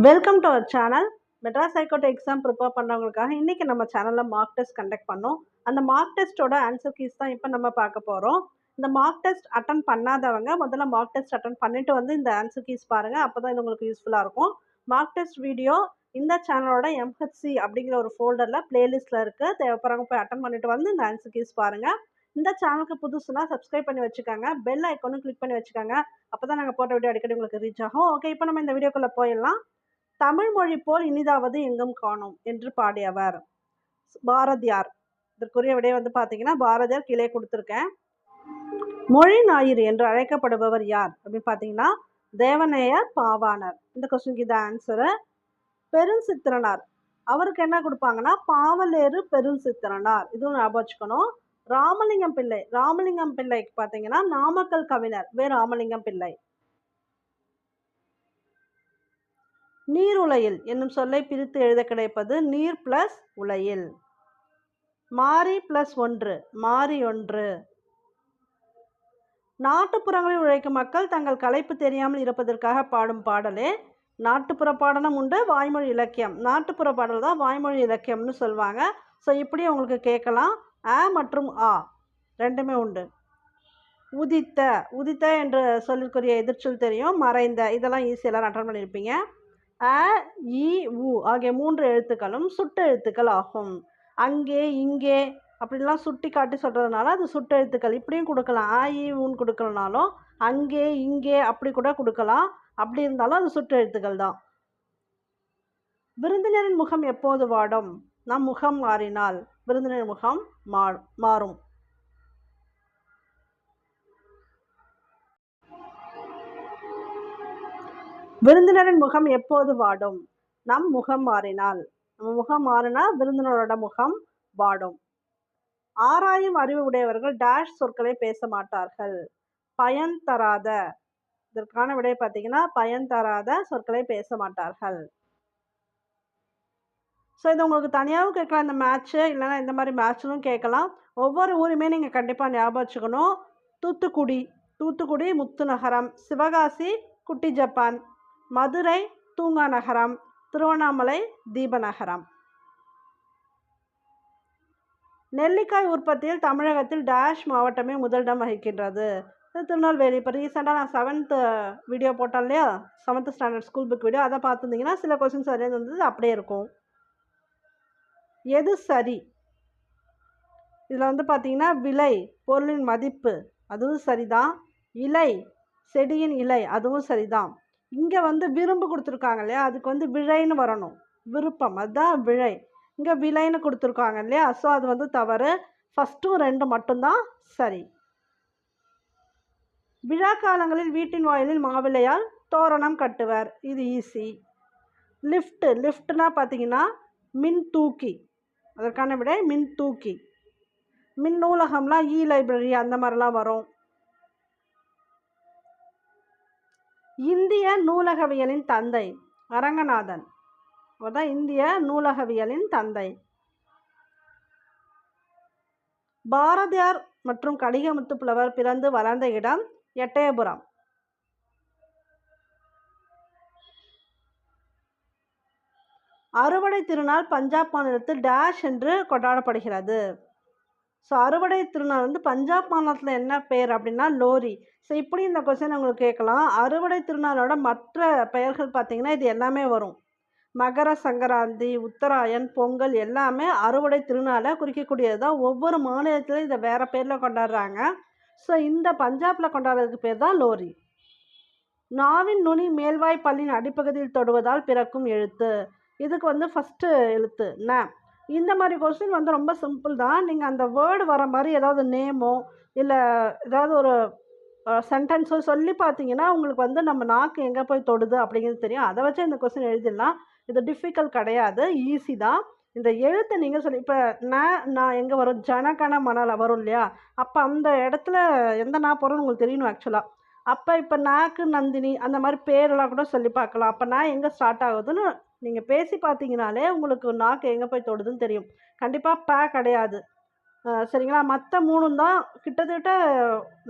Welcome to our channel. Madras high court exam prepare பண்ணுறவங்களுக்காக இன்றைக்கி நம்ம சேனலில் மார்க் டெஸ்ட் கண்டக்ட் பண்ணோம். அந்த மார்க் டெஸ்ட்டோட ஆன்சர் கீஸ் தான் இப்போ நம்ம பார்க்க போகிறோம். இந்த மார்க் டெஸ்ட் அட்டன் பண்ணாதவங்க முதல்ல மார்க் டெஸ்ட் அட்டன் பண்ணிவிட்டு வந்து இந்த ஆன்சர் கீஸ் பாருங்கள். அப்போ தான் இது உங்களுக்கு யூஸ்ஃபுல்லாக இருக்கும். மார்க் டெஸ்ட் வீடியோ இந்த சேனலோட MHC அப்படிங்கிற ஒரு ஃபோல்டரில் பிளேலிஸ்ட்டில் இருக்குது. தேவைப்படுறவங்க போய் அட்டன் பண்ணிவிட்டு வந்து இந்த ஆன்சர் கீஸ் பாருங்கள். இந்த சேனலுக்கு புதுசுனா சப்ஸ்கிரைப் பண்ணி வச்சுக்கோங்க. பெல் ஐக்கானும் கிளிக் பண்ணி வச்சுக்கோங்க. அப்போ தான் நாங்கள் போட்ட வீடியோ அடிக்கடி உங்களுக்கு ரீச் ஆகும். ஓகே, இப்போ நம்ம இந்த வீடியோக்குள்ளே போயிடலாம். தமிழ் மொழி போல் இனிதாவது எங்கும் காணோம் என்று பாடியவர் பாரதியார். இதற்குரிய விடை வந்து பார்த்தீங்கன்னா பாரதியார் கீழே கொடுத்துருக்கேன். மொழி ஞாயிறு என்று அழைக்கப்படுபவர் யார் அப்படின்னு பார்த்தீங்கன்னா தேவநேயர் பாவாணர். இந்த கொஸ்டினுக்கு இதான் ஆன்சரு. பெருஞ்சித்திரனார் அவருக்கு என்ன கொடுப்பாங்கன்னா பாவலேறு பெருஞ்சித்திரனார், இதுவும் ஞாபகம் வச்சுக்கணும். ராமலிங்கம் பிள்ளை, ராமலிங்கம் பிள்ளைக்கு பார்த்தீங்கன்னா நாமக்கல் கவிஞர் ராமலிங்கம் பிள்ளை. நீருலையில் என்னும் சொல்லை பிரித்து எழுத கிடைப்பது நீர் பிளஸ் உலையில். மாறி பிளஸ் ஒன்று, மாறி ஒன்று. நாட்டுப்புறங்களில் உழைக்கும் மக்கள் தங்கள் களைப்பு தெரியாமல் இருப்பதற்காக பாடும் பாடலே நாட்டுப்புற பாடலும் உண்டு, வாய்மொழி இலக்கியம். நாட்டுப்புற பாடல் தான் வாய்மொழி இலக்கியம்னு சொல்லுவாங்க. ஸோ இப்படி உங்களுக்கு கேட்கலாம். அ மற்றும் ஆ ரெண்டுமே உண்டு. உதித்த, உதித்த என்ற சொல்லுக்குரிய எதிர்ச்சொல் தெரியும். மறைந்த, இதெல்லாம் ஈஸியாக எல்லாரும் அட்டன் பண்ணியிருப்பீங்க. அ இ உ ஆகிய 3 எழுத்துக்களும் சுட்டு எழுத்துக்கள் ஆகும். அங்கே இங்கே அப்படிலாம் சுட்டி காட்டி சொல்கிறதுனால அது சுட்டு எழுத்துக்கள். இப்படியும் கொடுக்கலாம். அ இ உன்னு கொடுக்கலனாலும் அங்கே இங்கே அப்படி கூட கொடுக்கலாம். அப்படி இருந்தாலும் அது சுட்டு எழுத்துக்கள் தான். விருந்தினரின் முகம் எப்போது வாடும்? நம் முகம் மாறினால் விருந்தினரின் முகம் மாறும். விருந்தினரின் முகம் எப்போது வாடும்? நம் முகம் மாறினால். நம்ம முகம் மாறினால் விருந்தினரோட முகம் வாடும். ஆராயும் அறிவு உடையவர்கள் டேஷ் சொற்களை பேச மாட்டார்கள். பயன் தராத, இதற்கான விடை பார்த்தீங்கன்னா பயன் தராத சொற்களை பேச மாட்டார்கள். ஸோ இது உங்களுக்கு தனியாகவும் கேட்கலாம் இந்த மேட்ச்சு, இல்லைன்னா இந்த மாதிரி மேட்ச்லும் கேட்கலாம். ஒவ்வொரு ஊருமே நீங்கள் கண்டிப்பாக ஞாபகம் வச்சுக்கணும். தூத்துக்குடி, தூத்துக்குடி முத்து நகரம். சிவகாசி குட்டி ஜப்பான். மதுரை தூங்கா நகரம். திருவண்ணாமலை தீபநகரம். நெல்லிக்காய் உற்பத்தியில் தமிழகத்தில் டேஷ் மாவட்டமே முதலிடம் வகிக்கின்றது. திருநெல்வேலி. இப்போ ரீசெண்டாக நான் 7th வீடியோ போட்டேன் இல்லையா, 7th standard school book video, அதை பார்த்துருந்தீங்கன்னா சில கொஸ்டின்ஸ் சரியாக இருந்தது, அப்படியே இருக்கும். எது சரி? இதில் வந்து பார்த்தீங்கன்னா விலை பொருளின் மதிப்பு, அதுவும் சரிதான். இலை செடியின் இலை, அதுவும் சரிதான். இங்கே வந்து விரும்பு கொடுத்துருக்காங்க இல்லையா, அதுக்கு வந்து விழைன்னு வரணும். விருப்பம், அதுதான் விழை. இங்கே விலைன்னு கொடுத்துருக்காங்க இல்லையா, ஸோ அது வந்து தவறு. ஃபஸ்ட்டும் 2 மட்டும்தான் சரி. விழா காலங்களில் வீட்டின் வாயிலில் மாவிலையால் தோரணம் கட்டுவர், இது ஈஸி. லிஃப்ட்டு, லிஃப்ட்னா பார்த்தீங்கன்னா மின் தூக்கி, அதற்கான விட மின் தூக்கி. மின் நூலகம்லாம் இ லைப்ரரி அந்த மாதிரிலாம் வரும். இந்திய நூலகவியலின் தந்தை அரங்கநாதன், அவர்தான் இந்திய நூலகவியலின் தந்தை. பாரதியார் மற்றும் கடிகமுத்து புலவர் பிறந்து வளர்ந்த இடம் எட்டயபுரம். அறுவடை திருநாள் பஞ்சாப் மாநிலத்தில் டேஷ் என்று கொண்டாடப்படுகிறது. ஸோ அறுவடை திருநாள் வந்து பஞ்சாப் மாநிலத்தில் என்ன பேர் அப்படின்னா லோரி. ஸோ இப்படி இந்த கொஸ்டின் உங்களுக்கு கேட்கலாம். அறுவடை திருநாளோட மற்ற பெயர்கள் பார்த்தீங்கன்னா இது எல்லாமே வரும். மகர சங்கராந்தி, உத்தராயன், பொங்கல் எல்லாமே அறுவடை திருநாளை குறிக்கக்கூடியது தான். ஒவ்வொரு மாநிலத்திலும் இதை வேறு பேரில் கொண்டாடுறாங்க. ஸோ இந்த பஞ்சாபில் கொண்டாடுறதுக்கு பேர் தான் லோரி. நாவின் நுனி மேல்வாய் பல்லின் அடிப்பகுதியில் தொடுவதால் பிறக்கும் எழுத்து, இதுக்கு வந்து ஃபஸ்ட்டு எழுத்து ந. இந்த மாதிரி கொஸ்டின் வந்து ரொம்ப சிம்பிள் தான். நீங்கள் அந்த வேர்டு வர மாதிரி ஏதாவது நேமோ இல்லை ஏதாவது ஒரு சென்டென்ஸோ சொல்லி பார்த்தீங்கன்னா உங்களுக்கு வந்து நம்ம நாக்கு எங்கே போய் தொடுது அப்படிங்கிறது தெரியும். அதை வச்சு இந்த கொஸ்டின் எழுதிடலாம். இது டிஃபிகல்ட் கிடையாது, ஈஸி தான். இந்த எழுத்தை நீங்கள் சொல்லி இப்போ நான் எங்கே வரும், ஜனகன மணல வரும் இல்லையா, அப்போ அந்த இடத்துல எந்த நான் போகிறோன்னு உங்களுக்கு தெரியணும் ஆக்சுவலாக. அப்போ இப்போ நாக்கு நந்தினி அந்த மாதிரி பேரெல்லாம் கூட சொல்லி பார்க்கலாம். அப்போ நான் எங்கே ஸ்டார்ட் ஆகுதுன்னு நீங்கள் பேசி பார்த்தீங்கனாலே உங்களுக்கு நாக்கு எங்கே போய் தொடுதுன்னு தெரியும். கண்டிப்பாக கிடையாது. சரிங்களா? மற்ற 3ம் தான் கிட்டத்தட்ட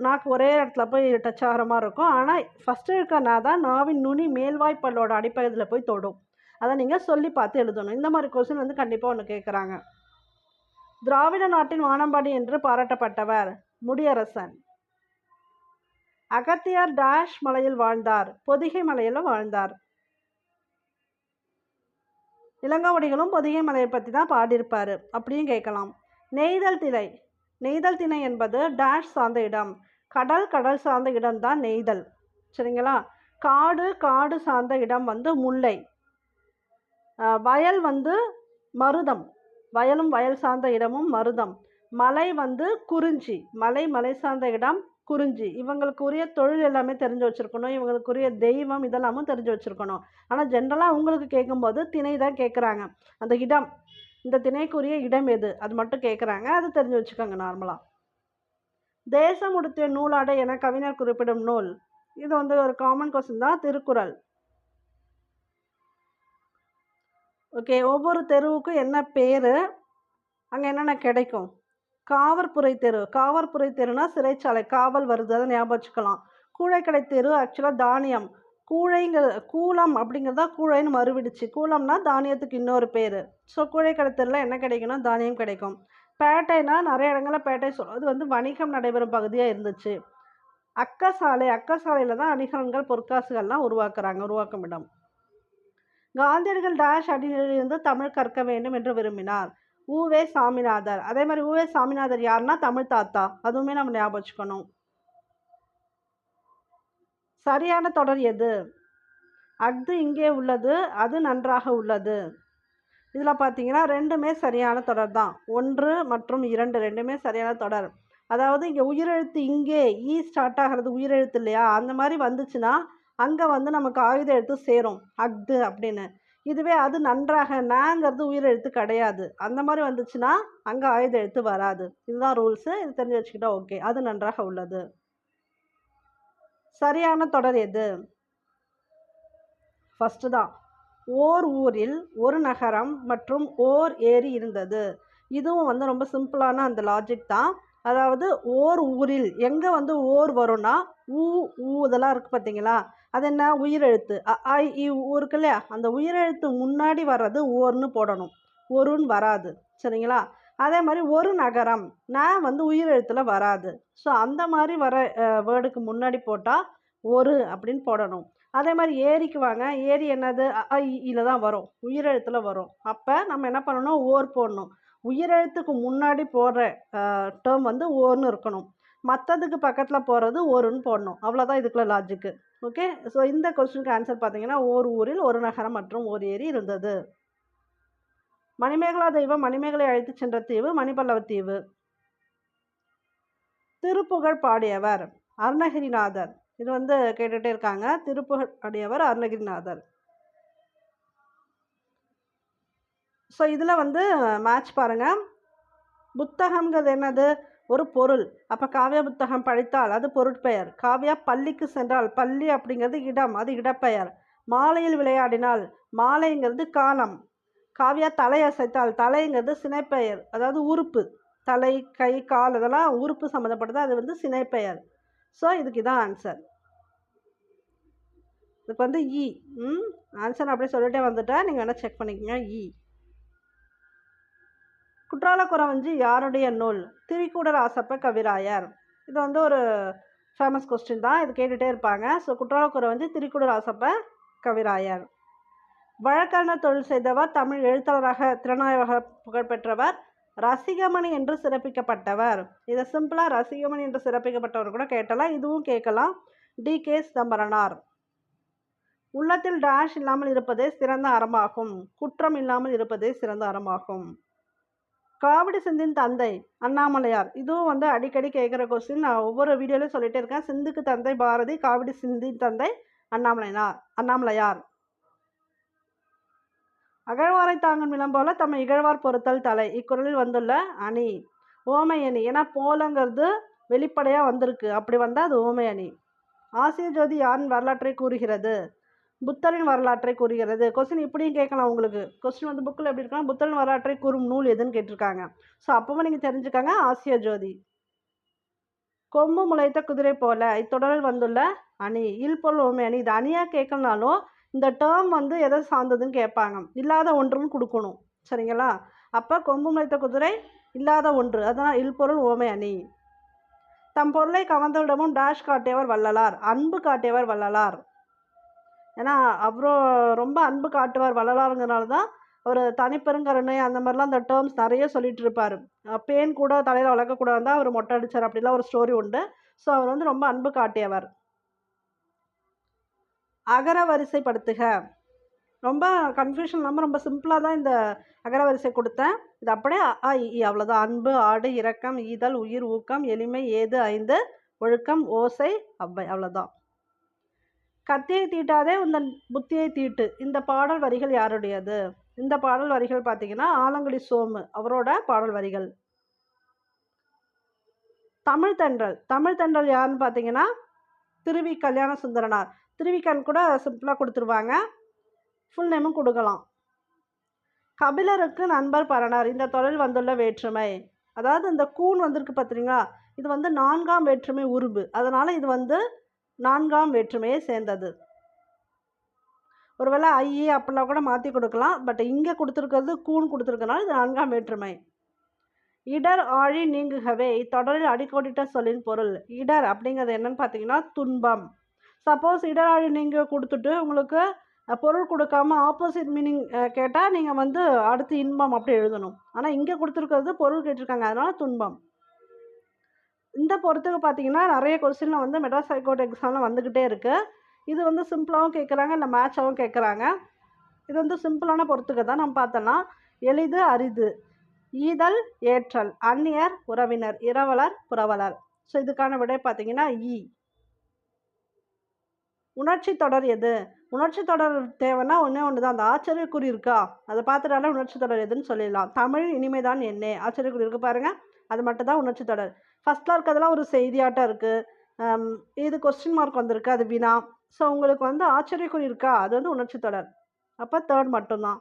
நாக்கு ஒரே இடத்துல போய் டச் ஆகிற மாதிரி இருக்கும். ஆனால் ஃபஸ்ட்டு இருக்க நா தான் நாவின் நுனி மேல்வாய்ப்பல்லோட அடிப்பகுதியில் போய் தொடும். அதை நீங்கள் சொல்லி பார்த்து எழுதணும். இந்த மாதிரி கொஸ்டின் வந்து கண்டிப்பாக ஒன்று கேட்குறாங்க. திராவிட நாட்டின் வானம்பாடி என்று பாராட்டப்பட்டவர் முடியரசன். அகத்தியர் டேஷ் மலையில் வாழ்ந்தார். பொதிகை மலையில் வாழ்ந்தார். இளங்கோவடிகளும் பொதிகை மலையை பற்றி தான் பாடியிருப்பார். அப்படியும் கேட்கலாம். நெய்தல் திணை. நெய்தல் திணை என்பது டேஷ் சார்ந்த இடம். கடல் கடல் சார்ந்த இடம் தான் நெய்தல். சரிங்களா? காடு காடு சார்ந்த இடம் வந்து முல்லை. வயல் வந்து மருதம். வயலும் வயல் சார்ந்த இடமும் மருதம். மலை வந்து குறிஞ்சி. மலை மலை சார்ந்த இடம் குறிஞ்சி. இவங்களுக்குரிய தொழில் எல்லாமே தெரிஞ்சு வச்சுருக்கணும். இவங்களுக்குரிய தெய்வம் இதெல்லாமும் தெரிஞ்சு வச்சுருக்கணும். ஆனால் ஜென்ரலாக உங்களுக்கு கேட்கும்போது திணை தான் கேட்குறாங்க. அந்த இடம், இந்த திணைக்குரிய இடம் எது, அது மட்டும் கேட்குறாங்க. அது தெரிஞ்சு வச்சுக்கோங்க நார்மலாக. தேசம் உடுத்திய நூலாடை என கவிஞர் குறிப்பிடும் நூல். இது வந்து ஒரு காமன் கொஸ்டின் தான். திருக்குறள். ஓகே, ஒவ்வொரு தெருவுக்கும் என்ன பேர், அங்கே என்னென்ன கிடைக்கும்? காவற்புரை தெரு. காவற்புரை தெருனா சிறைச்சாலை, காவல் வருது, அதை ஞாபகம் வச்சுக்கலாம். கூழைக்கடை தெரு ஆக்சுவலாக தானியம். கூலம் அப்படிங்கிறதா கூழைன்னு மறுவிடுச்சு. கூலம்னா தானியத்துக்கு இன்னொரு பேர். ஸோ கூழைக்கடை தெருவில் என்ன கிடைக்குன்னா தானியம் கிடைக்கும். பேட்டைனா நிறைய இடங்களில் பேட்டை சொல்லும். அது வந்து வணிகம் நடைபெறும் பகுதியாக இருந்துச்சு. அக்கசாலை. அக்கசாலையில் தான் அணிகலன்கள் பொற்காசுகள்லாம் உருவாக்கும் இடம். காந்தியடிகள் டேஷ் அடியிலிருந்து தமிழ் கற்க வேண்டும் என்று விரும்பினார். உவே சாமிநாதர். அதே மாதிரி உவே சாமிநாதர் யாருன்னா தமிழ் தாத்தா. அதுவுமே நம்ம ஞாபகம் வச்சுக்கணும். சரியான தொடர் எது? அஃது இங்கே உள்ளது, அது நன்றாக உள்ளது. இதில் பார்த்தீங்கன்னா ரெண்டுமே சரியான தொடர் தான். 1 மற்றும் 2 ரெண்டுமே சரியான தொடர். அதாவது இங்கே உயிரெழுத்து இங்கே ஈ ஸ்டார்ட் ஆகிறது உயிரெழுத்து இல்லையா? அந்த மாதிரி வந்துச்சுன்னா அங்கே வந்து நமக்கு ஆயுத எழுத்து சேரும், அஃது அப்படின்னு. இதுவே அது நன்றாக, நாங்கிறது உயிரெழுத்து கிடையாது. அந்த மாதிரி வந்துச்சுன்னா அங்கே ஆயுத எழுத்து வராது. இதுதான் ரூல்ஸு. இது தெரிஞ்சு வச்சுக்கிட்டா ஓகே. அது நன்றாக உள்ளது. சரியான தொடர் எது? ஃபஸ்ட்டு தான். ஓர் ஊரில் ஒரு நகரம் மற்றும் ஓர் ஏரி இருந்தது. இதுவும் வந்து ரொம்ப சிம்பிளான அந்த லாஜிக் தான். அதாவது ஓர் ஊரில் எங்கே வந்து ஓர் வரும்னா ஊ இதெல்லாம் இருக்குது பார்த்தீங்களா? அது என்ன உயிரெழுத்து. அ இ ஊ இருக்கு இல்லையா? அந்த உயிரெழுத்து முன்னாடி வர்றது ஓர்னு போடணும். ஒருன்னு வராது. சரிங்களா? அதே மாதிரி ஒரு நகரம் நான் வந்து உயிரெழுத்தில் வராது. ஸோ அந்த மாதிரி வர வேர்டுக்கு முன்னாடி போட்டால் ஒரு அப்படின்னு போடணும். அதே மாதிரி ஏரிக்கு வாங்க. ஏரி என்னது? அ இ தான் வரும், உயிரெழுத்தில் வரும். அப்போ நம்ம என்ன பண்ணணும்? ஓர் போடணும். உயிரெழுத்துக்கு முன்னாடி போடுற டேர்ம் வந்து ஓர்னு இருக்கணும். மற்றதுக்கு பக்கத்தில் போகிறது ஒருன்னு போடணும். அவ்வளோதான் இதுக்குள்ள லாஜிக்கு. ஓகே. ஸோ இந்த கொஸ்டினுக்கு ஆன்சர் பார்த்தீங்கன்னா ஓர் ஊரில் ஒரு நகரம் மற்றும் ஓர் ஏரி இருந்தது. மணிமேகலா தெய்வம் மணிமேகலை அழைத்து சென்ற தீவு மணிபல்லவ தீவு. திருப்புகழ் பாடியவர் அருணகிரிநாதர். இது வந்து கேட்டுகிட்டே இருக்காங்க. திருப்புகழ் பாடியவர் அருணகிரிநாதர். ஸோ இதில் வந்து மேட்ச் பாருங்கள். புத்தகம்ங்கிறது என்னது? ஒரு பொருள். அப்போ காவியா புத்தகம் படித்தால் அது பொருட்பெயர். காவியா பள்ளிக்கு சென்றால், பள்ளி அப்படிங்கிறது இடம், அது இடப்பெயர். மாலையில் விளையாடினால், மாலைங்கிறது காலம். காவியா தலை அசைத்தால், தலைங்கிறது சினைப்பெயர், அதாவது உறுப்பு. தலை, கை, கால் இதெல்லாம் உறுப்பு சம்மந்தப்பட்டது, அது வந்து சினைப்பெயர். ஸோ இதுக்கு இதான் ஆன்சர். இதுக்கு வந்து இ. ஆன்சர் அப்படியே சொல்லிட்டே வந்துட்டேன், நீங்கள் வேணால் செக் பண்ணிக்கோங்க. இ. குற்றாலக்குறவஞ்சி யாருடைய நூல்? திரிகூடராசப்ப கவிராயர். இது வந்து ஒரு ஃபேமஸ் கொஸ்டின் தான். இது கேட்டுகிட்டே இருப்பாங்க. ஸோ குற்றாலக்குறவஞ்சி திரிகூடராசப்ப கவிராயர். வழக்கறிஞர் தொழில் செய்தவர், தமிழ் எழுத்தாளராக திறனாய்வாக புகழ்பெற்றவர், ரசிகமணி என்று சிறப்பிக்கப்பட்டவர். இதை சிம்பிளாக ரசிகமணி என்று சிறப்பிக்கப்பட்டவர் கூட கேட்டலாம். இதுவும் கேட்கலாம். டி.கே. சிதம்பரனார். உள்ளத்தில் டேஷ் இல்லாமல் இருப்பதே சிறந்த அறமாகும். குற்றம் இல்லாமல் இருப்பதே சிறந்த அறமாகும். காவடி சிந்தின் தந்தை அண்ணாமலையார். இதுவும் வந்து அடிக்கடி கேட்குற கொஸ்டின். நான் ஒவ்வொரு வீடியோலையும் சொல்லிகிட்டே இருக்கேன். சிந்துக்கு தந்தை பாரதி, காவடி சிந்தின் தந்தை அண்ணாமலையார். அகழ்வாரை தாங்கும் நிலம் போல தம்மை இகழ்வார் பொறுத்தல் தலை. இக்குறளில் வந்துள்ள அணி ஓமை அணி. ஏன்னா போலங்கிறது வெளிப்படையாக வந்திருக்கு. அப்படி வந்தால் அது ஓமை அணி. ஆசிய ஜோதி யாரின் வரலாற்றை கூறுகிறது? புத்தரின் வரலாற்றை கூறுகிறது. கொஸ்டின் இப்படியும் கேட்கலாம் உங்களுக்கு. கொஸ்டின் வந்து புக்கில் எப்படி இருக்கலாம், புத்தரின் வரலாற்றை கூறும் நூல் எதுன்னு கேட்டிருக்காங்க. ஸோ அப்பவும் நீங்கள் தெரிஞ்சுக்காங்க, ஆசிய ஜோதி. கொம்பு முளைத்த குதிரை போல இத்தொடரில் வந்துள்ள அணி, இல்பொருள் உண்மை அணி. இது அணியாக கேட்கலனாலும் இந்த டேர்ம் வந்து எதை சார்ந்ததுன்னு கேட்பாங்க. இல்லாத ஒன்றுன்னு கொடுக்கணும், சரிங்களா? அப்போ கொம்பு முளைத்த குதிரை இல்லாத ஒன்று, அதான் இல்பொருள் உவமை அணி. தம் பொருளை கவர்ந்தவிடமும் டேஷ் காட்டியவர் வள்ளலார், அன்பு காட்டியவர் வள்ளலார். ஏன்னா அப்புறம் ரொம்ப அன்பு காட்டுவார் வள்ளலாருங்கிறனால தான் ஒரு தனிப்பெருங்கருணை அந்த மாதிரிலாம் அந்த டேர்ம்ஸ் நிறைய சொல்லிட்டு இருப்பார். பேன் கூட தலையில் வளர்க்கக்கூடாது தான் அவர் மொட்டை அடித்தார், அப்படிலாம் ஒரு ஸ்டோரி உண்டு. ஸோ அவர் வந்து ரொம்ப அன்பு காட்டியவர். அகர வரிசைப்படுத்துக. ரொம்ப கன்ஃபியூஷன் இல்லாமல் ரொம்ப சிம்பிளாக தான் இந்த அகரவரிசை கொடுத்தேன். இது அப்படியே அ இ அவ்வளோதான். அன்பு, ஆடு, இரக்கம், ஈதல், உயிர், ஊக்கம், எளிமை, ஏது, ஐந்து, ஒழுக்கம், ஓசை, அவ்வை, அவ்வளோதான். கத்தியை தீட்டாதே உந்தன் புத்தியை தீட்டு. இந்த பாடல் வரிகள் யாருடையது? இந்த பாடல் வரிகள் பார்த்தீங்கன்னா ஆலங்குடி சோமு அவரோட பாடல் வரிகள். தமிழ் தென்றல். தமிழ் தென்றல் யாருன்னு பார்த்தீங்கன்னா திருவி கல்யாண சுந்தரனார். திருவிக்கன் கூட சிம்பிளாக கொடுத்துருவாங்க, ஃபுல் நேமும் கொடுக்கலாம். கபிலருக்கு நண்பர் பரணர். இந்த தொடரில் வந்துள்ள வேற்றுமை, அதாவது இந்த கூன் வந்திருக்கு பார்த்தீங்களா, இது வந்து 4ஆம் வேற்றுமை உருபு, அதனால் இது வந்து 4ஆம் வேற்றுமையை சேர்ந்தது. ஒருவேளை ஐயே அப்படிலாம் கூட மாற்றி கொடுக்கலாம், பட் இங்கே கொடுத்துருக்கிறது கூன் கொடுத்துருக்கனால இது 4ஆம் வேற்றுமை. இடர் ஆழி நீங்குகவே இத்தொடரில் அடிக்கோடிட்ட சொல்லின் பொருள். இடர் அப்படிங்கிறது என்னன்னு பார்த்தீங்கன்னா துன்பம். சப்போஸ் இடர் ஆழி நீங்க கொடுத்துட்டு உங்களுக்கு பொருள் கொடுக்காம ஆப்போசிட் மீனிங் கேட்டால் நீங்கள் வந்து அடுத்து இன்பம் அப்படி எழுதணும். ஆனால் இங்கே கொடுத்துருக்கிறது பொருள் கேட்டிருக்காங்க, அதனால் துன்பம். இந்த பொறுத்துக்கு பார்த்தீங்கன்னா நிறைய கொஸ்டினில் வந்து மெட்ராஸ் ஹைகோர்ட் எக்ஸாமில் வந்துக்கிட்டே இருக்குது. இது வந்து சிம்பிளாகவும் கேட்குறாங்க, இல்லை மேட்சாகவும் கேட்குறாங்க. இது வந்து சிம்பிளான பொறுத்துக்கு தான் நம்ம பார்த்தோன்னா எளிது, அரிது, ஈதல், ஏற்றல், அந்நியர், உறவினர், இரவலர், புரவலர். ஸோ இதுக்கான விடை பார்த்தீங்கன்னா ஈ. உணர்ச்சி தொடர் எது? உணர்ச்சி தொடர் தேவைன்னா ஒன்று தான், அந்த ஆச்சரியக்குறி இருக்கா அதை பார்த்துட்டாலே உணர்ச்சி தொடர் எதுன்னு சொல்லிடலாம். தமிழ் இனிமைதான் என்ன ஆச்சரியக்குறி இருக்குது பாருங்கள், அது மட்டும் தான் உணர்ச்சி தொடர். ஃபஸ்ட்டில் இருக்கிறதெல்லாம் ஒரு செய்தியாட்டம் இருக்குது, இது கொஸ்டின் மார்க் வந்திருக்கு, அது வினா. ஸோ உங்களுக்கு வந்து ஆச்சரியக்குறி இருக்கா, அது வந்து உணர்ச்சி தொடர். அப்போ தேர்ட் மட்டும்தான்.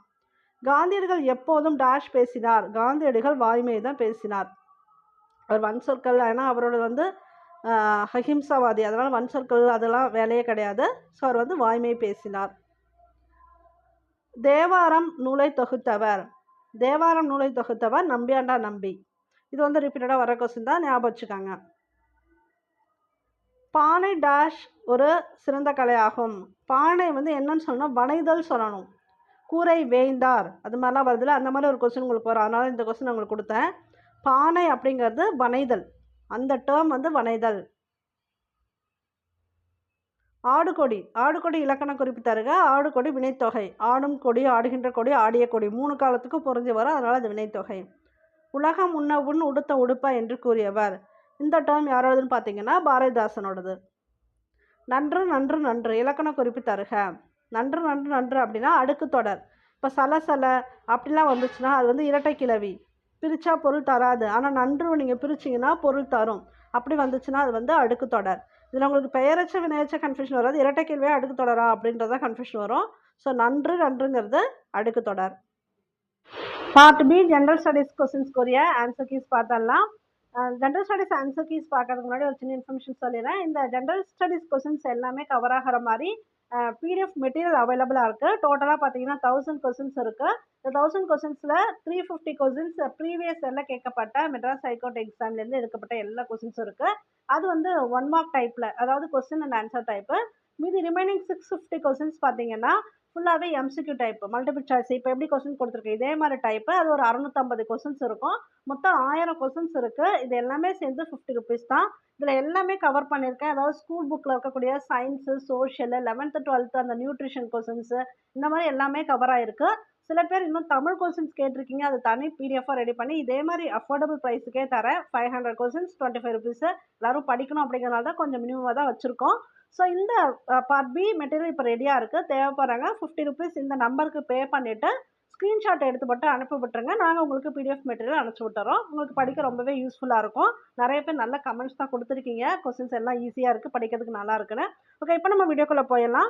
காந்தியடிகள் எப்போதும் டேஷ் பேசினார். காந்தியடிகள் வாய்மையை தான் பேசினார். அவர் வன் சொற்கள், ஏன்னா அவரோட வந்து அஹிம்சாவாதி, அதனால் வன் சொற்கள் அதெல்லாம் வேலையே கிடையாது. ஸோ அவர் வந்து வாய்மையை பேசினார். தேவாரம் நூலை தொகுத்தவர். தேவாரம் நூலை தொகுத்தவர் நம்பியாண்டா நம்பி. இது வந்து ரிப்பீட்டடாக வர கொஸ்டின் தான், ஞாபகம் வச்சுக்காங்க. பானை டேஷ் ஒரு சிறந்த கலையாகும். பானை வந்து என்னன்னு சொல்லணும், வனைதல் சொல்லணும். கூரை வேய்ந்தார், அது மாதிரிலாம் வருதுல, அந்த மாதிரி ஒரு கொஸ்டின் உங்களுக்கு வரும், அதனால் இந்த கொஸ்டின் உங்களுக்கு கொடுத்தேன். பானை அப்படிங்கிறது வனைதல், அந்த டேர்ம் வந்து வனைதல். ஆடுகொடி. ஆடுகொடி இலக்கண குறிப்பு தருக. ஆடுகொடி வினைத்தொகை. ஆடும் கொடி, ஆடுகின்ற கொடி, ஆடிய கொடி, 3 காலத்துக்கும் பொருந்தி வரும், அதனால் அது வினைத்தொகை. உலகம் உண்ண உன் உடுத்த உடுப்பா என்று கூறியவர். இந்த டேர்ம் யாரோடதுன்னு பார்த்தீங்கன்னா பாரதிதாசனோடது. நன்று நன்று நன்று இலக்கண குறிப்பு தருக. நன்று நன்று நன்று அப்படின்னா அடுக்கு தொடர். இப்போ சலசல அப்படிலாம் வந்துச்சுன்னா அது வந்து இரட்டை கிளவி, பிரித்தா பொருள் தராது. ஆனால் நன்று நீங்கள் பிரிச்சிங்கன்னா பொருள் தரும். அப்படி வந்துச்சுன்னா அது வந்து அடுக்கு தொடர். இதில் உங்களுக்கு பெயரச்ச வினையச்ச கன்ஃபியூஷன் வராது, இரட்டை கேள்வியாக அடுக்கு தொடரா அப்படின்றத கன்ஃபியூஷன் வரும். ஸோ நன்று நன்றுங்கிறது அடுக்கு தொடர். பார்ட் பி ஜென்ரல் ஸ்டடீஸ் கொஸ்டின்ஸ்க்குரிய ஆன்சர் கீஸ் பார்த்தரலாம். ஜென்ரல் ஸ்டடீஸ் ஆன்சர் கீஸ் பார்க்கறதுக்கு முன்னாடி ஒரு சின்ன இன்ஃபர்மேஷன் சொல்லிடுறேன். இந்த ஜென்ரல் ஸ்டடீஸ் கொஸ்டின்ஸ் எல்லாமே கவர் ஆகிற மாதிரி பிடிஎஃப் மெட்டீரியல் அவைலபிளாக இருக்குது. டோட்டலாக பார்த்தீங்கன்னா 1000 கொஸ்டின்ஸ் இருக்குது. இந்த 1000 கொஸ்டின்ஸில் 350 கொஸ்டின்ஸ் ப்ரீவியஸ் இயரில் கேட்கப்பட்ட மெட்ராஸ் ஹைகோர்ட் எக்ஸாம்லேருந்து எடுக்கப்பட்ட எல்லா கொஸ்டின்ஸும் இருக்குது. அது வந்து 1 மார்க் டைப்பில், அதாவது கொஸ்டின் அண்ட் ஆன்சர் டைப்பு. மீதி ரிமைனிங் 650 கொஸ்டின்ஸ் பார்த்தீங்கன்னா ஃபுல்லாகவே எம்சிக்யூ டைப்பு, மல்டிபிள் சாய்ஸ். இப்போ எப்படி கொஸ்டின் கொடுத்துருக்கு இதே மாதிரி டைப்பு, அது ஒரு 650 கொஸ்டின்ஸ் இருக்கும். மொத்தம் 1000 கொஸ்டின்ஸ் இருக்குது. இது எல்லாமே சேர்ந்து 50 ருபீஸ் தான். இதில் எல்லாமே கவர் பண்ணியிருக்கேன். அதாவது ஸ்கூல் புக்கில் இருக்கக்கூடிய சயின்ஸு, சோஷியலு, 11th 12th அந்த நியூட்ரிஷன் கொஸ்டின்ஸு, இந்த மாதிரி எல்லாமே கவர் ஆகிருக்கு. சில பேர் இன்னும் தமிழ் கொஸ்டின்ஸ் கேட்டிருக்கீங்க, அது தனி பிடிஎஃபாக ரெடி பண்ணி இதே மாதிரி அஃபோர்டபுள் ப்ரைஸுக்கே தரேன். 500 கொஸ்டின்ஸ் 25 ருபீஸு. எல்லோரும் படிக்கணும் அப்படிங்கிறனால தான் கொஞ்சம் மினிமமாக தான் வச்சுருக்கோம். ஸோ இந்த பார்ட் பி மெட்டீரியல் இப்போ ரெடியாக இருக்குது. தேவைப்படுறாங்க 50 ருபீஸ் இந்த நம்பருக்கு பே பண்ணிவிட்டு ஸ்க்ரீன்ஷாட் எடுத்து மட்டும் அனுப்பி விட்டுருங்க. நாங்கள் உங்களுக்கு பிடிஎஃப் மெட்டீரியல் அனுப்பிச்சி விட்டுறோம். உங்களுக்கு படிக்க ரொம்பவே யூஸ்ஃபுல்லாக இருக்கும். நிறைய பேர் நல்ல கமெண்ட்ஸ் தான் கொடுத்துருக்கீங்க. கொஸ்டின்ஸ் எல்லாம் ஈஸியாக இருக்குது, படிக்கிறதுக்கு நல்லா இருக்குன்னு. ஓகே, இப்போ நம்ம வீடியோக்குள்ளே போயிடலாம்.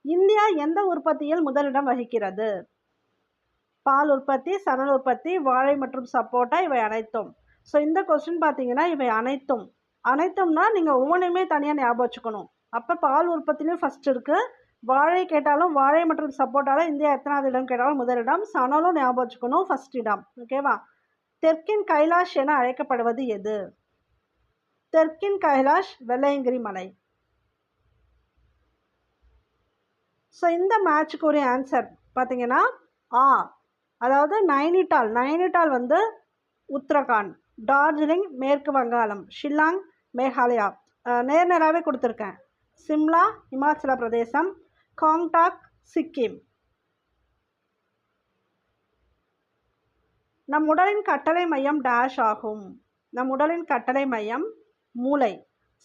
இந்தியா எந்த உற்பத்தியில் முதலிடம் வகிக்கிறது? பால் உற்பத்தி, சணல் உற்பத்தி, வாழை மற்றும் சப்போட்டா, இவை அனைத்தும். ஸோ இந்த கொஸ்டின் பார்த்தீங்கன்னா இவை அனைத்தும். அனைத்தும்னா நீங்கள் ஒவ்வொன்றுமே தனியாக ஞாபகம் வச்சுக்கணும். அப்போ பால் உற்பத்திலையும் ஃபர்ஸ்ட் இருக்குது. வாழை கேட்டாலும் வாழை மற்றும் சப்போட்டாவில் இந்தியா எத்தனாவது இடம் கேட்டாலும் முதலிடம். சணலும் ஞாபகம் வச்சுக்கணும், ஃபர்ஸ்ட் இடம். ஓகேவா? தெற்கின் கைலாஷ் என அழைக்கப்படுவது எது? தெற்கின் கைலாஷ் வெள்ளையங்கிரி மலை. ஸோ இந்த மேட்சுக்கு ஒரு ஆன்சர் பார்த்தீங்கன்னா அதாவது நைனிடால். நைனிடால் வந்து உத்தரகாண்ட், டார்ஜிலிங் மேற்கு வங்காளம், ஷில்லாங் மேகாலயா. நேராகவே கொடுத்துருக்கேன். சிம்லா இமாச்சல பிரதேசம், காங்டாக் சிக்கிம். நம் உடலின் கட்டளை மையம் டேஷ் ஆகும். நம் உடலின் கட்டளை மையம் மூளை.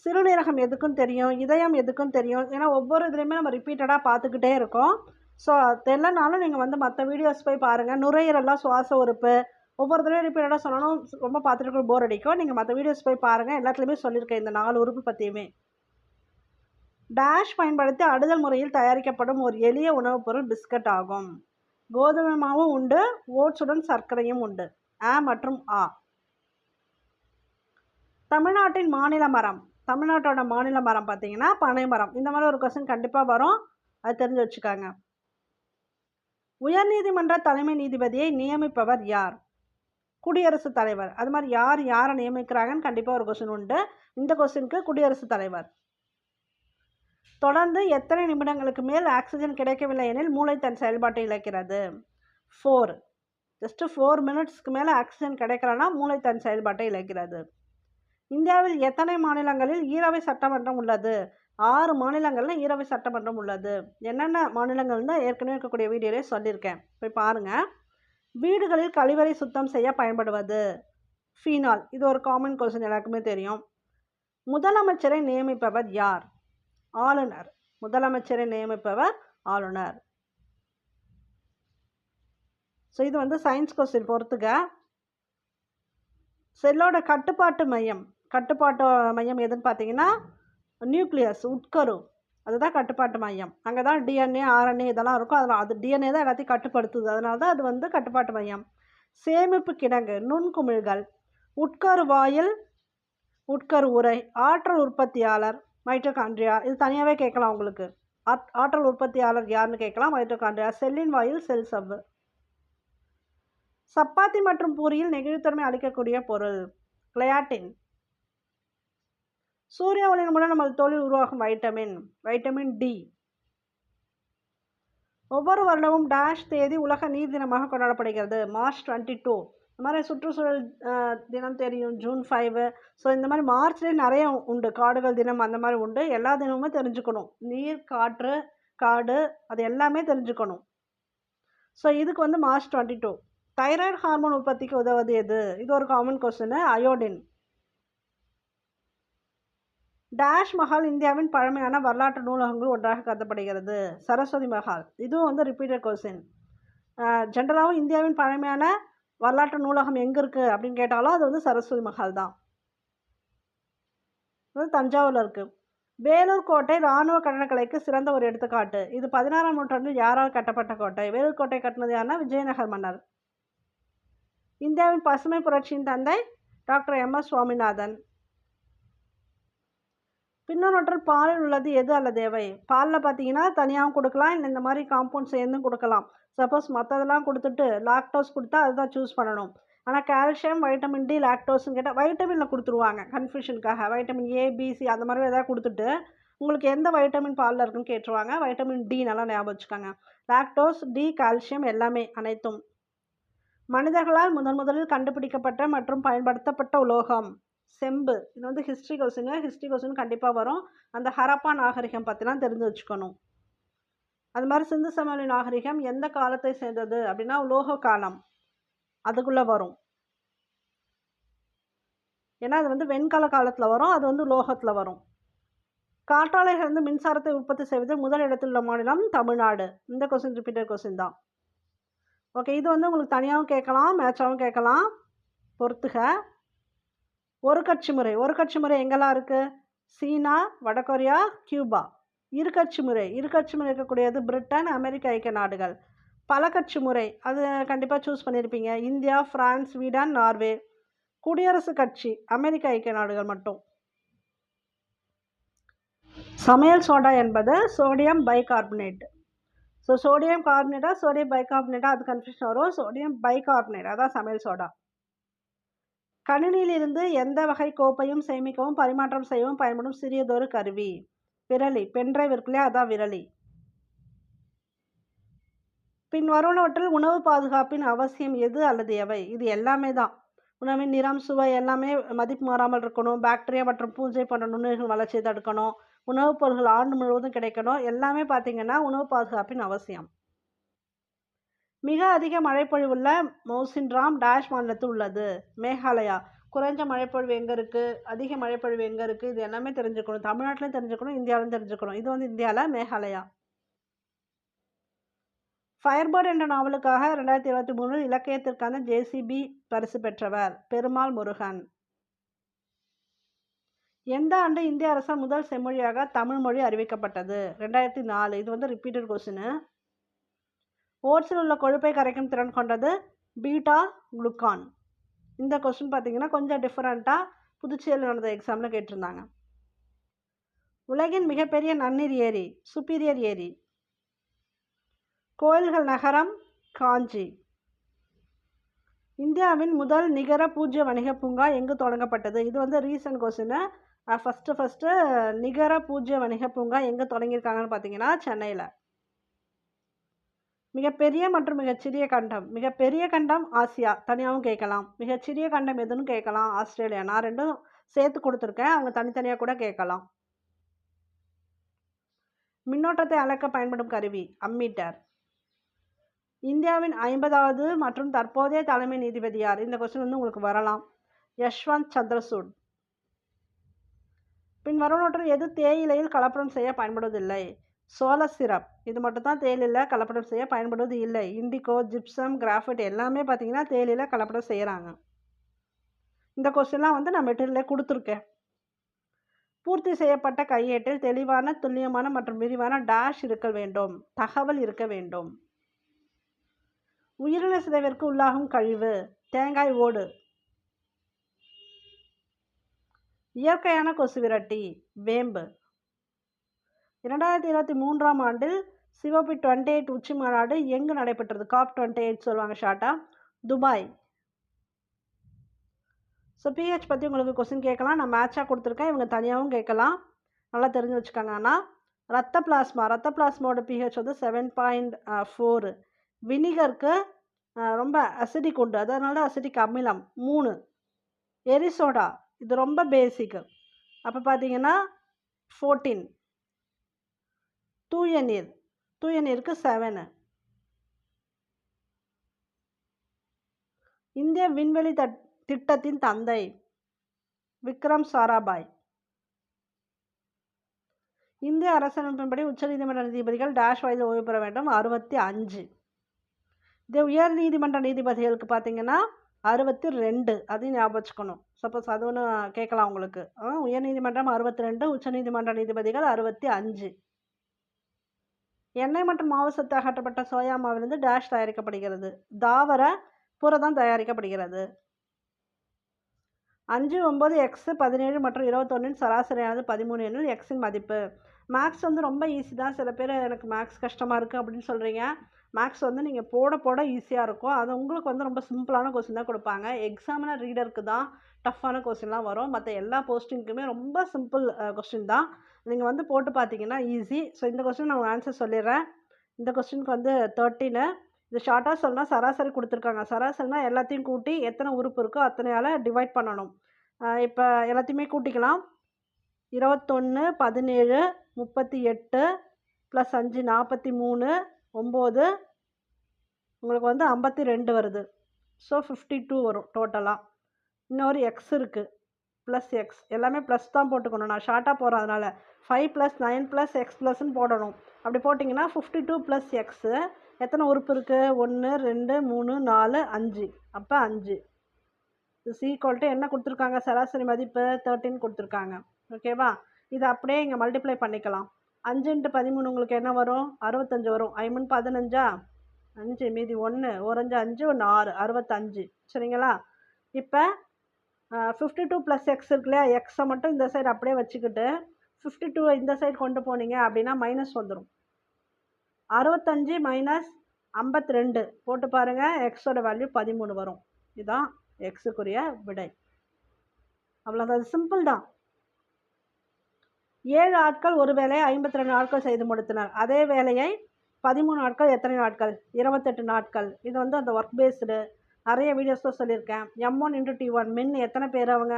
சிறுநீரகம் எதுக்கும் தெரியும், இதயம் எதுக்கும் தெரியும். ஏன்னா ஒவ்வொரு இதுலேயுமே நம்ம ரிப்பீட்டடாக பார்த்துக்கிட்டே இருக்கோம். ஸோ தெரியலனாலும் நீங்கள் வந்து மற்ற வீடியோஸ் போய் பாருங்கள். நுரையீரல்லாம் சுவாச உறுப்பு ஒவ்வொரு தடவையும் ரிப்பீட்டடாக சொன்னாலும் ரொம்ப பார்த்துட்டு போர் அடிக்கும். நீங்கள் மற்ற வீடியோஸ் போய் பாருங்கள், எல்லாத்துலேயுமே சொல்லியிருக்கேன் இந்த 4 உறுப்பு பற்றியுமே. டேஷ் பயன்படுத்தி அடுதல் முறையில் தயாரிக்கப்படும் ஒரு எளிய உணவுப் பொருள் பிஸ்கட் ஆகும். கோதுமை மாவும் உண்டு, ஓட்ஸுடன் சர்க்கரையும் உண்டு. மற்றும் தமிழ்நாட்டின் மாநில மரம். தமிழ்நாட்டோட மாநில மரம் பார்த்தீங்கன்னா பனை மரம். இந்த மாதிரி ஒரு கொஸ்டின் கண்டிப்பாக வரும், அது தெரிஞ்சு வச்சுக்காங்க. உயர்நீதிமன்ற தலைமை நீதிபதியை நியமிப்பவர் யார்? குடியரசுத் தலைவர். அது மாதிரி யாரை நியமிக்கிறாங்கன்னு கண்டிப்பாக ஒரு கொஸ்டின் உண்டு. இந்த கொஸ்டினுக்கு குடியரசுத் தலைவர். தொடர்ந்து எத்தனை நிமிடங்களுக்கு மேல் ஆக்சிஜன் கிடைக்கவில்லை எனில் மூளை தன் செயல்பாட்டை இழக்கிறது? 4. ஜஸ்ட் 4 மினிட்ஸ்க்கு மேலே ஆக்சிஜன் கிடைக்கலன்னா மூளை தன் செயல்பாட்டை இழக்கிறது. இந்தியாவில் எத்தனை மாநிலங்களில் ஈரவை சட்டமன்றம் உள்ளது? 6 மாநிலங்களில் ஈரவை சட்டமன்றம் உள்ளது. என்னென்ன மாநிலங்கள்னு ஏற்கனவே இருக்கக்கூடிய வீடியோலே சொல்லியிருக்கேன், போய் பாருங்கள். வீடுகளில் கழிவறை சுத்தம் செய்ய பயன்படுவது? ஃபீனால். இது ஒரு காமன் கொஸ்டின், எல்லாருக்குமே தெரியும். முதலமைச்சரை நியமிப்பவர் யார்? ஆளுநர். முதலமைச்சரை நியமிப்பவர் ஆளுநர். ஸோ இது வந்து சயின்ஸ் கொஸ்டின் பொறுத்துக்க. செல்லோட கட்டுப்பாட்டு மையம் எதுன்னு பார்த்தீங்கன்னா நியூக்ளியஸ், உட்கரு. அதுதான் கட்டுப்பாட்டு மையம். அங்கே தான் டிஎன்ஏ ஆர்என்ஏ இதெல்லாம் இருக்கும். அதில் அது டிஎன்ஏ தான் எல்லாத்தையும் கட்டுப்படுத்துது. அதனால தான் அது வந்து கட்டுப்பாட்டு மையம். சேமிப்பு கிடங்கு, நுண்குமிழ்கள், உட்கரு வாயில், உட்கரு உரை, ஆற்றல் உற்பத்தியாளர் மைட்டோகாண்ட்ரியா. இது தனியாகவே கேட்கலாம் உங்களுக்கு. ஆற்றல் உற்பத்தியாளர் யாருன்னு கேட்கலாம். மைட்டோகாண்ட்ரியா. செல்லின் வாயில் செல் சவ்வு. சப்பாத்தி மற்றும் பூரியில் நெகிழ்வுத்தன்மை அளிக்கக்கூடிய பொருள் கிளையாட்டின். சூரிய ஒளியின் மூலம் நமது தோலில் உருவாகும் வைட்டமின் டி. ஒவ்வொரு வருடமும் டேஷ் தேதி உலக நீர் தினமாக கொண்டாடப்படுகிறது? மார்ச் 22. இந்த மாதிரி சுற்றுச்சூழல் தினம் தெரியும், ஜூன் 5. ஸோ இந்த மாதிரி மார்ச்லேயே நிறைய உண்டு. காடுகள் தினம் அந்த மாதிரி உண்டு. எல்லா தினமுமே தெரிஞ்சுக்கணும். நீர், காற்று, காடு, அது எல்லாமே தெரிஞ்சுக்கணும். ஸோ இதுக்கு வந்து மார்ச் 22. தைராய்டு ஹார்மோன் உற்பத்திக்கு உதவுவது எது? இது ஒரு common question. Iodine. Dash Mahal இந்தியாவின் பழமையான வரலாற்று நூலகங்கள் ஒன்றாக கருதப்படுகிறது? சரஸ்வதி மஹால். இதுவும் வந்து ரிப்பீட்டட் கொஸ்டின். ஜென்ரலாகவும் இந்தியாவின் பழமையான வரலாற்று நூலகம் எங்கே இருக்குது அப்படின்னு கேட்டாலும் அது வந்து சரஸ்வதி மஹால் தான். அது தஞ்சாவூரில் இருக்குது. வேலூர் கோட்டை இராணுவ கட்டடக்கலைக்கு சிறந்த ஒரு எடுத்துக்காட்டு. இது 16ஆம் நூற்றாண்டில் யாரால் கட்டப்பட்ட கோட்டை? வேலூர் கோட்டை கட்டினது யாருன்னா விஜயநகர் மன்னர். இந்தியாவின் பசுமை புரட்சியின் தந்தை டாக்டர் MS சுவாமிநாதன். பின்னொன்றில் பாலில் உள்ளது எது அல்லது எவை? பாலில் பார்த்தீங்கன்னா தனியாகவும் கொடுக்கலாம், இல்லை இந்த மாதிரி காம்பவுண்ட் சேர்ந்தும் கொடுக்கலாம். சப்போஸ் மற்றதெல்லாம் கொடுத்துட்டு லாக்டோஸ் கொடுத்தா அதுதான் சூஸ் பண்ணணும். ஆனால் கால்சியம், வைட்டமின் டி, லாக்டோஸ்ன்னு கேட்டால் வைட்டமினில் கொடுத்துருவாங்க கன்ஃபியூஷனுக்காக. வைட்டமின் A, B, C அந்த மாதிரி எதாவது கொடுத்துட்டு உங்களுக்கு எந்த வைட்டமின் பாலில் இருக்குன்னு கேட்டுருவாங்க. வைட்டமின் டி நல்லா ஞாபகம் வச்சுக்கோங்க. லாக்டோஸ், டி, கால்சியம் எல்லாமே அனைத்தும். மனிதர்களால் முதலில் கண்டுபிடிக்கப்பட்ட மற்றும் பயன்படுத்தப்பட்ட உலோகம் செம்பு. இது வந்து ஹிஸ்ட்ரி கொஸ்டின் கண்டிப்பாக வரும். அந்த ஹரப்பா நாகரிகம் பற்றிலாம் தெரிஞ்சு வச்சுக்கணும். அது மாதிரி சிந்து சமவெளி நாகரிகம் எந்த காலத்தை சேர்ந்தது அப்படின்னா உலோக காலம், அதுக்குள்ளே வரும். ஏன்னா அது வந்து வெண்கல காலத்தில் வரும், அது வந்து உலோகத்தில் வரும். காற்றாலைகள் வந்து மின்சாரத்தை உற்பத்தி செய்வதில் முதல் இடத்தில் உள்ள மாநிலம் தமிழ்நாடு. இந்த கொஸ்டின் ரிப்பீட்டட் கொஸ்டின் தான். ஓகே, இது வந்து உங்களுக்கு தனியாகவும் கேட்கலாம், மேட்சாகவும் கேட்கலாம், பொறுத்துக. ஒரு கட்சி முறை எங்கெல்லாம் இருக்குது? சீனா, வடகொரியா, கியூபா. இருகட்சி முறை இருக்கக்கூடியது பிரிட்டன், அமெரிக்க ஐக்கிய நாடுகள். பல கட்சி முறை அது கண்டிப்பாக சூஸ் பண்ணியிருப்பீங்க. India, France, Sweden, Norway. குடியரசு கட்சி அமெரிக்க ஐக்கிய நாடுகள் மட்டும். சமையல் சோடா என்பது சோடியம் பைகார்பனேட். ஸோ சோடியம் கார்பனேட்டா சோடியம் பைகார்பனேட்டா அது கன்ஃபியூஷன் வரும். சோடியம் பைகார்பனேட் அதான் சமையல் சோடா. கணினியிலிருந்து எந்த வகை கோப்பையும் சேமிக்கவும் பரிமாற்றம் செய்யவும் பயன்படும் சிறியதொரு கருவி? விரலி. பென்ட்ரைவ் இருக்குல்லையா, அதான் விரலி. பின் வருவனவற்றில் உணவு பாதுகாப்பின் அவசியம் எது அல்லது எவை? இது எல்லாமே தான். உணவின் நிறம், சுவை எல்லாமே மதிப்பு மாறாமல் இருக்கணும். பாக்டீரியா மற்றும் பூஞ்சை போன்ற நுண்ணுயிர்கள் வளர்ச்சியை தடுக்கணும். உணவுப் பொருட்கள் ஆண்டு முழுவதும் கிடைக்கணும். எல்லாமே பார்த்தீங்கன்னா உணவு பாதுகாப்பின் அவசியம். மிக அதிக மழைப்பொழிவுள்ள மௌசின்ராம் டேஷ் மாநிலத்தில் உள்ளது? மேகாலயா. குறைஞ்ச மழைப்பொழிவு எங்கே இருக்குது, அதிக மழைப்பொழிவு எங்கே இருக்குது, இது எல்லாமே தெரிஞ்சுக்கணும். தமிழ்நாட்டிலையும் தெரிஞ்சுக்கணும், இந்தியாவிலும் தெரிஞ்சுக்கணும். இது வந்து இந்தியாவில் மேகாலயா. ஃபயர்பேர்ட் என்ற நாவலுக்காக 2023 இலக்கியத்திற்கான ஜேசிபி பரிசு பெற்றவர்? பெருமாள் முருகன். எந்த ஆண்டு இந்திய அரசால் முதல் செம்மொழியாக தமிழ் மொழி அறிவிக்கப்பட்டது? 2004. இது வந்து ரிப்பீட்டட் கொஸ்டின். ஓட்ஸில் உள்ள கொழுப்பை கரைக்கும் திறன் கொண்டது பீட்டா குளுக்கான். இந்த கொஸ்டின் பார்த்தீங்கன்னா கொஞ்சம் டிஃப்ரெண்ட்டாக புதுச்சேரியில் நடந்த எக்ஸாமில் கேட்டிருந்தாங்க. உலகின் மிகப்பெரிய நன்னீர் ஏரி சுப்பீரியர் ஏரி. கோயில்கள் நகரம் காஞ்சி. இந்தியாவின் முதல் நிகர பூஜ்ய வணிக பூங்கா எங்கு தொடங்கப்பட்டது? இது வந்து ரீசன்ட் கொஸ்டின். ஃபஸ்ட்டு நிகர பூஜ்ய வணிக பூங்கா எங்கே தொடங்கியிருக்காங்கன்னு பார்த்தீங்கன்னா சென்னையில். மிகப்பெரிய மற்றும் மிகச்சிறிய கண்டம். மிகப்பெரிய கண்டம் ஆசியா, தனியாகவும் கேட்கலாம். மிகச்சிறிய கண்டம் எதுன்னு கேட்கலாம், ஆஸ்திரேலியா. நான் ரெண்டும் சேர்த்து கொடுத்துருக்கேன், அவங்க தனித்தனியாக கூட கேட்கலாம். மின்னோட்டத்தை அளக்க பயன்படும் கருவி அம்மீட்டர். இந்தியாவின் 50வது மற்றும் தற்போதைய தலைமை நீதிபதி யார்? இந்த கொஸ்டின் வந்து உங்களுக்கு வரலாம். யஷ்வந்த் சந்திரசூட். பின் வருவனவற்றில் எது தேயிலையில் கலப்படம் செய்ய பயன்படுவதில்லை? சோள சிரப். இது மட்டும் தான் தேயிலையில் கலப்படம் செய்ய பயன்படுவது இல்லை. இண்டிகோ, ஜிப்சம், கிராஃபைட் எல்லாமே பார்த்தீங்கன்னா தேயிலையில் கலப்படம் செய்கிறாங்க. இந்த கொஸ்டின்லாம் வந்து நான் மெட்டீரியலே கொடுத்துருக்கேன். பூர்த்தி செய்யப்பட்ட கையேட்டில் தெளிவான, துல்லியமான மற்றும் விரிவான டேஷ் இருக்க வேண்டும், தகவல் இருக்க வேண்டும். உயிரின சிதைவிற்கு உள்ளாகும் கழிவு தேங்காய் ஓடு. இயற்கையான கொசு விரட்டி வேம்பு. 2023ஆம் ஆண்டில் சிஓபி 28 உச்சி மாநாடு எங்கு நடைபெற்றது? COP 28 சொல்லுவாங்க ஷார்ட்டா. துபாய். ஸோ பிஹெச் பற்றி உங்களுக்கு கொஸ்டின் கேட்கலாம். நான் மேட்சாக கொடுத்துருக்கேன், இவங்க தனியாகவும் கேட்கலாம், நல்லா தெரிஞ்சு வச்சுக்காங்க. ஆனால் ரத்த பிளாஸ்மாவோட பிஹெச் வந்து 7.4. வினிகருக்கு ரொம்ப அசிடிக் உண்டு, அதனால அசிடிக் அமிலம் 3. எரிசோடா இது ரொம்ப பேசிக்கு, அப்போ பார்த்தீங்கன்னா 14. தூய நீருக்கு 7. இந்திய விண்வெளி திட்டத்தின் தந்தை விக்ரம் சாராபாய். இந்திய அரசியலமைப்பின்படி உச்சநீதிமன்ற நீதிபதிகள் டேஷ் வயதில் ஓய்வு பெற வேண்டும்? 65. இதே உயர் நீதிமன்ற நீதிபதிகளுக்கு பார்த்தீங்கன்னா 62. அதையும் ஞாபகம் வச்சுக்கணும். சப்போஸ் அது ஒன்று கேட்கலாம் உங்களுக்கு. உயர் நீதிமன்றம் 62, உச்சநீதிமன்ற நீதிபதிகள் 65. எண்ணெய் மற்றும் மாவு சத்து அகற்றப்பட்ட சோயா மாவிலிருந்து டேஷ் தயாரிக்கப்படுகிறது? தாவர புரதம் தயாரிக்கப்படுகிறது. 5, 9, X 17 மற்றும் 21 சராசரியானது 13 எனில் எக்ஸின் மதிப்பு. மேக்ஸ் வந்து ரொம்ப ஈஸி தான். சில பேர் எனக்கு மேக்ஸ் கஷ்டமாக இருக்குது அப்படின்னு சொல்கிறீங்க. மேக்ஸ் வந்து நீங்கள் போட ஈஸியாக இருக்கும். அது உங்களுக்கு வந்து ரொம்ப சிம்பிளான கொஸ்டின் தான் கொடுப்பாங்க. எக்ஸாமினர் ரீடருக்கு தான் டஃப்பான கொஸ்டின்லாம் வரும். மற்ற எல்லா போஸ்டிங்க்குமே ரொம்ப சிம்பிள் கொஸ்டின் தான். நீங்கள் வந்து போட்டு பார்த்தீங்கன்னா ஈஸி. ஸோ இந்த கொஸ்டின் நான் ஆன்சர் சொல்லிடுறேன். இந்த கொஸ்டினுக்கு வந்து 13. இது ஷார்ட்டாக சொன்னால் சராசரி கொடுத்துருக்காங்க. சராசரினா எல்லாத்தையும் கூட்டி எத்தனை உறுப்பு இருக்கோ அத்தனையால் டிவைட் பண்ணணும். இப்போ எல்லாத்தையுமே கூட்டிக்கலாம். 21, 17, 38 + 5 43, 9 உங்களுக்கு வந்து 52 வருது. ஸோ 52 வரும் டோட்டலாக. இன்னொரு எக்ஸ் இருக்குது, ப்ளஸ் எக்ஸ். எல்லாமே ப்ளஸ் தான் போட்டுக்கணும், நான் ஷார்ட்டாக போகிறேன் அதனால். 5 + 9 + x +ன்னு போடணும். அப்படி போட்டிங்கன்னா 52 + எக்ஸு எத்தனை உறுப்பு இருக்குது? 1, 2, 3, 4, 5. அப்போ 5 = என்ன கொடுத்துருக்காங்க? சராசரி மதிப்பு 13 கொடுத்துருக்காங்க. ஓகேவா? இதை அப்படியே இங்கே மல்டிப்ளை பண்ணிக்கலாம். 5 × 13 உங்களுக்கு என்ன வரும்? 65 வரும். 5 15ஆ? 5 மீதி 1 ஒரு 5 5 1 6 65 சரிங்களா? இப்போ 52 + x இருக்கு இல்லையா? எக்ஸை மட்டும் இந்த சைடு அப்படியே வச்சுக்கிட்டு 52 இந்த சைடு கொண்டு போனீங்க அப்படின்னா மைனஸ் வந்துடும். 65 - 52 போட்டு பாருங்க, எக்ஸோட வேல்யூ 13 வரும். இதுதான் எக்ஸுக்குரிய விடை. அவ்வளோதான், அது சிம்பிள் தான். 7 ஆட்கள் ஒரு வேலையை 52 நாட்கள் செய்து முடித்தனர். அதே வேலையை 13 நாட்கள் எத்தனை நாட்கள்? 28 நாட்கள். இது வந்து அந்த ஒர்க் பேஸ்டு நிறைய வீடியோஸில் சொல்லியிருக்கேன். M1 × T1 மின் எத்தனை பேர் அவங்க?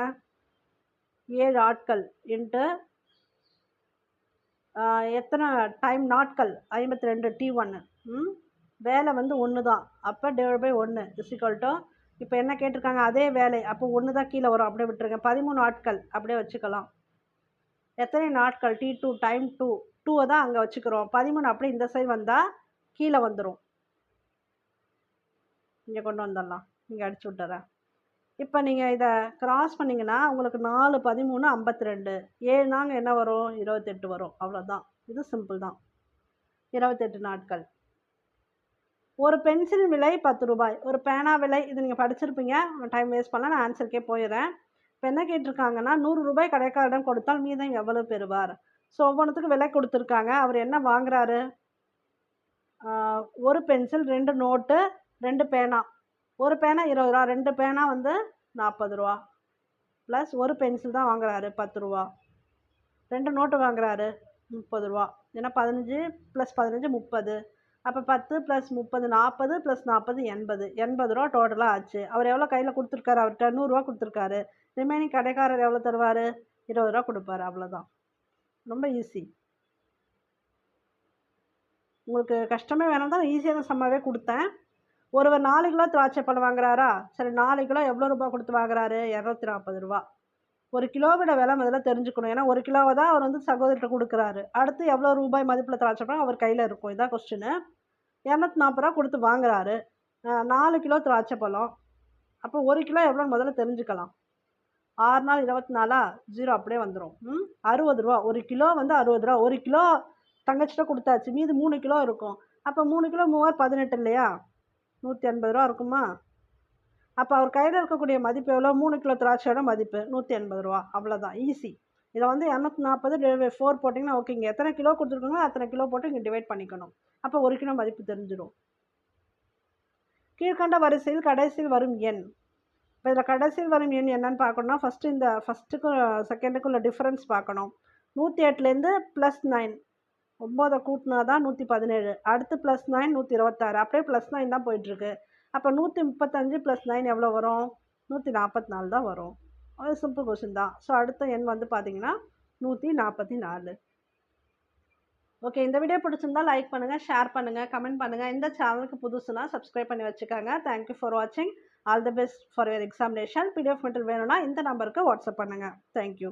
7 ஆட்கள் இன்ட்டு எத்தனை டைம் நாட்கள்? 52 T1. வேலை வந்து 1 தான். அப்போ /1 = இப்போ என்ன கேட்டிருக்காங்க? அதே வேலை. அப்போ 1 தான் கீழே வரும், அப்படியே விட்டுருங்க. 13 ஆட்கள் அப்படியே வச்சுக்கலாம். எத்தனை நாட்கள்? T2 டைம் 2 2 தான் அங்கே வச்சுக்கிறோம். 13 அப்படியே இந்த சைடு வந்தால் கீழே வந்துடும். இங்கே கொண்டு வந்துடலாம், இங்கே அடிச்சு விட்டுறேன். இப்போ நீங்கள் இதை கிராஸ் பண்ணிங்கன்னா உங்களுக்கு 4 13 52 7 நாங்க என்ன வரும்? 28 வரும். அவ்வளோதான், இது சிம்பிள் தான். 28 நாட்கள். ஒரு பென்சில் விலை 10 ரூபாய். ஒரு பேனா விலை, இது நீங்கள் படிச்சிருப்பீங்க, டைம் வேஸ்ட் பண்ணல, நான் ஆன்சருக்கே போயிடுறேன். இப்போ என்ன கேட்டிருக்காங்கன்னா 100 ரூபாய் கடைக்காரரிடம் கொடுத்தால் மீதம் எவ்வளவு பெறுவார்? ஸோ ஒவ்வொன்றுத்துக்கும் விலை கொடுத்துருக்காங்க. அவர் என்ன வாங்குறாரு? ஒரு பென்சில், 2 நோட்டு, 2 பேனா. ஒரு பேனா 20 ரூபா, 2 பேனா வந்து 40 ரூபா, ப்ளஸ் ஒரு பென்சில் தான் வாங்குறாரு 10 ரூபா, 2 நோட்டு வாங்குறாரு 30 ரூபா. ஏன்னா 15 + 15 30. அப்போ 10 + 30 40 + 40 80. 80 ரூபா டோட்டலாக ஆச்சு. அவர் எவ்வளோ கையில் கொடுத்துருக்காரு? அவர்கிட்ட 100 ரூபா கொடுத்துருக்காரு. ரிமைனிங் கடைக்காரர் எவ்வளோ தருவார்? 20 ரூபா கொடுப்பாரு. அவ்வளோதான், ரொம்ப ஈஸி. உங்களுக்கு கஷ்டமே வேணாம் தான், ஈஸியான சம்மாவே கொடுத்தேன். ஒருவர் 4 கிலோ திராட்சை பழம் வாங்குறாரா? சரி, 4 கிலோ எவ்வளோ ரூபா கொடுத்து வாங்குறாரு? 240 ரூபா. ஒரு கிலோவோட விலை முதல்ல தெரிஞ்சுக்கணும். ஏன்னா 1 கிலோவை தான் அவர் வந்து சகோதரிட்ட கொடுக்குறாரு. அடுத்து எவ்வளோ ரூபாய் மதிப்பில் திராட்சை பழம் அவர் கையில் இருக்கும்? இதான் கொஸ்டின். 240 ரூபா கொடுத்து வாங்குறாரு. 4 கிலோ திராட்சை பழம். அப்போ 1 கிலோ எவ்வளோன்னு முதல்ல தெரிஞ்சுக்கலாம். 6 நாள் 24ஆ? 0 அப்படியே வந்துடும். 60 ரூபா. 1 கிலோ வந்து 60 ரூபா. 1 கிலோ தங்கச்சிட்ட கொடுத்தாச்சு, மீது 3 கிலோ இருக்கும். அப்போ 3 கிலோ 3 18 இல்லையா? 180 ரூபா இருக்குமா? அப்போ அவர் கையில் இருக்கக்கூடிய மதிப்பு எவ்வளோ? 3 கிலோ திராட்சையோட மதிப்பு 180 ரூபா. அவ்வளோதான், ஈஸி. இதை வந்து 240 / 4 போட்டிங்கன்னா ஓகே. இங்கே எத்தனை கிலோ கொடுத்துருக்காங்களோ அத்தனை கிலோ போட்டு இங்கே டிவைட் பண்ணிக்கணும். அப்போ 1 கிலோ மதிப்பு தெரிஞ்சிடும். கீழ்கண்ட வரிசையில் கடைசியில் வரும் எண். இப்போ இதில் கடைசியில் வரும் எண் என்னன்னு பார்க்கணும்னா ஃபஸ்ட்டு இந்த ஃபஸ்ட்டுக்கும் செகண்டுக்கும் உள்ள டிஃப்ரென்ஸ் பார்க்கணும். 108லேருந்து +9 9 கூட்டினா தான் 117. அடுத்து +9 126. அப்படியே +9 தான் போயிட்டுருக்கு. அப்போ 135 + 9 எவ்வளோ வரும்? 144 தான் வரும். அது சிம்பிள் கொஸ்டின் தான். ஸோ அடுத்த எண் வந்து பார்த்தீங்கன்னா 144. ஓகே, இந்த வீடியோ பிடிச்சிருந்தா லைக் பண்ணுங்கள், ஷேர் பண்ணுங்கள், கமெண்ட் பண்ணுங்கள். இந்த சேனலுக்கு புதுசுனா சப்ஸ்கிரைப் பண்ணி வச்சுக்கோங்க. தேங்க்யூ ஃபார் வாட்சிங். All the best for your examination. PDF material வேணும்னா இந்த நம்பருக்கு வாட்ஸ்அப் பண்ணுங்கள். தேங்க்யூ.